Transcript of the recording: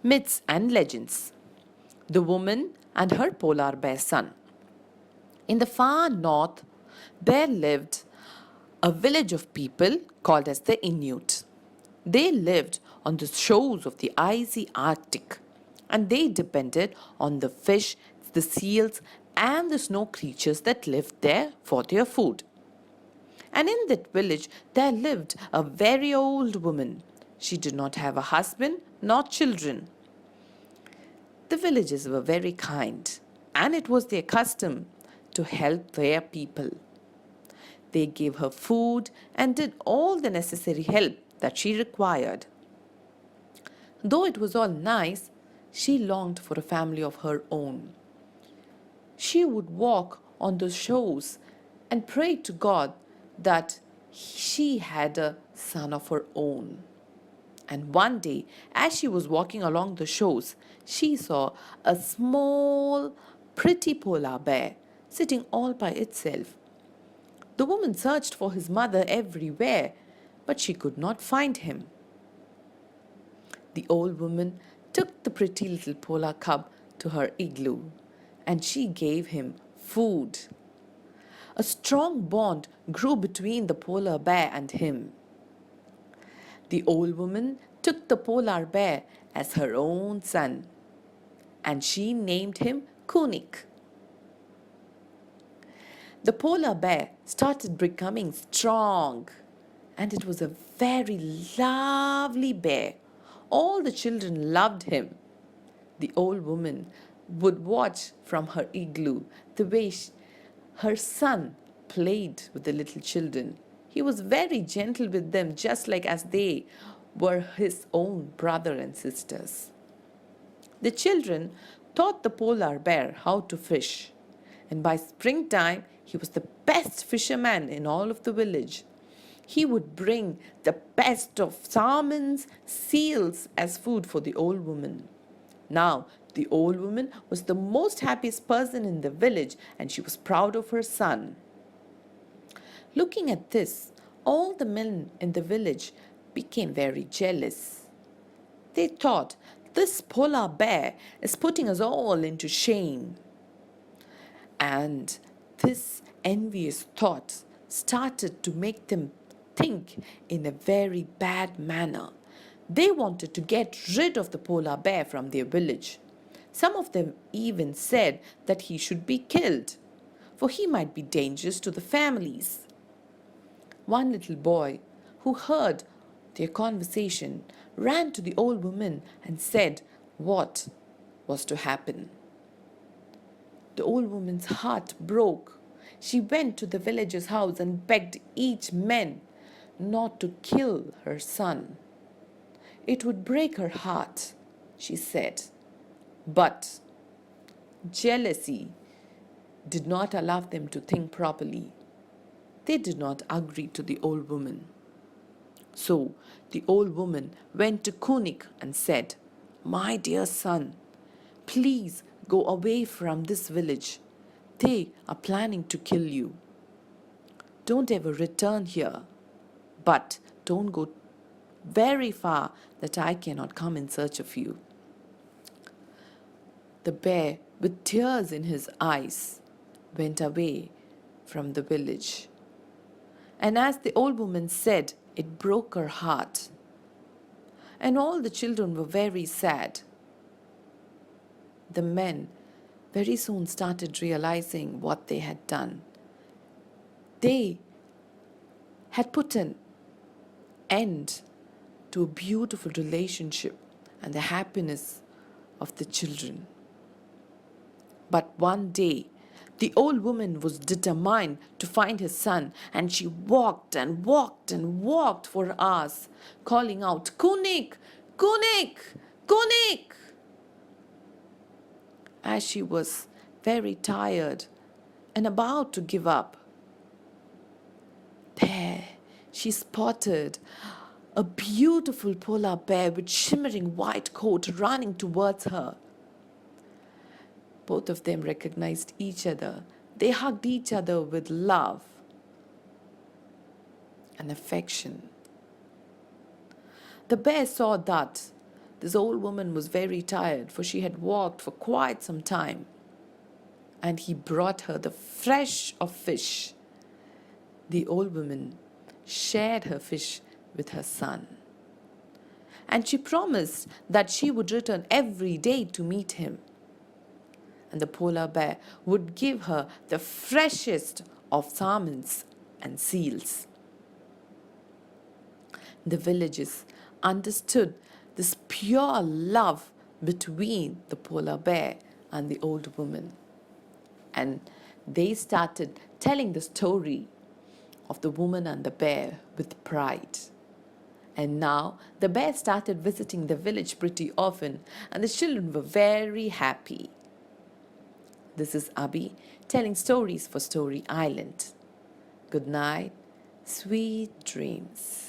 Myths and legends. The woman and her polar bear son. In the far north, there lived a village of people called as the Inuit. They lived on the shores of the icy Arctic, and they depended on the fish, the seals, and the snow creatures that lived there for their food. And in that village there lived a very old woman. She did not have a husband nor children. The villagers were very kind, and it was their custom to help their people. They gave her food and did all the necessary help that she required. Though it was all nice, she longed for a family of her own. She would walk on the shores and pray to God that she had a son of her own. And one day, as she was walking along the shores, she saw a small, pretty polar bear sitting all by itself. The woman searched for his mother everywhere, but she could not find him. The old woman took the pretty little polar cub to her igloo, and she gave him food. A strong bond grew between the polar bear and him. The old woman took the polar bear as her own son, and she named him Kunik. The polar bear started becoming strong, and it was a very lovely bear. All the children loved him. The old woman would watch from her igloo the way her son played with the little children. He was very gentle with them, just like as they were his own brother and sisters. The children taught the polar bear how to fish, and by springtime he was the best fisherman in all of the village. He would bring the best of salmons, seals as food for the old woman. Now, the old woman was the most happiest person in the village, and she was proud of her son. Looking at this, all the men in the village became very jealous. They thought, this polar bear is putting us all into shame. And this envious thought started to make them think in a very bad manner. They wanted to get rid of the polar bear from their village. Some of them even said that he should be killed, for he might be dangerous to the families. One little boy who heard their conversation ran to the old woman and said what was to happen. The old woman's heart broke. She went to the villager's house and begged each man not to kill her son. It would break her heart, she said. But jealousy did not allow them to think properly. They did not agree to the old woman. So the old woman went to Kunik and said, my dear son, please go away from this village. They are planning to kill you. Don't ever return here, but don't go very far that I cannot come in search of you. The bear, with tears in his eyes, went away from the village. And as the old woman said, it broke her heart. And all the children were very sad. The men very soon started realizing what they had done. They had put an end to a beautiful relationship and the happiness of the children. But one day, the old woman was determined to find his son, and she walked and walked and walked for hours, calling out, Kunik, Kunik, Kunik. As she was very tired and about to give up, there she spotted a beautiful polar bear with shimmering white coat running towards her. Both of them recognized each other. They hugged each other with love and affection. The bear saw that This old woman was very tired, for she had walked for quite some time. And he brought her the fresh of fish. The old woman shared her fish with her son. And she promised that she would return every day to meet him. And the polar bear would give her the freshest of salmons and seals. The villagers understood this pure love between the polar bear and the old woman. And they started telling the story of the woman and the bear with pride. And now the bear started visiting the village pretty often, and the children were very happy. This is Abhi telling stories for Story Island. Good night, sweet dreams.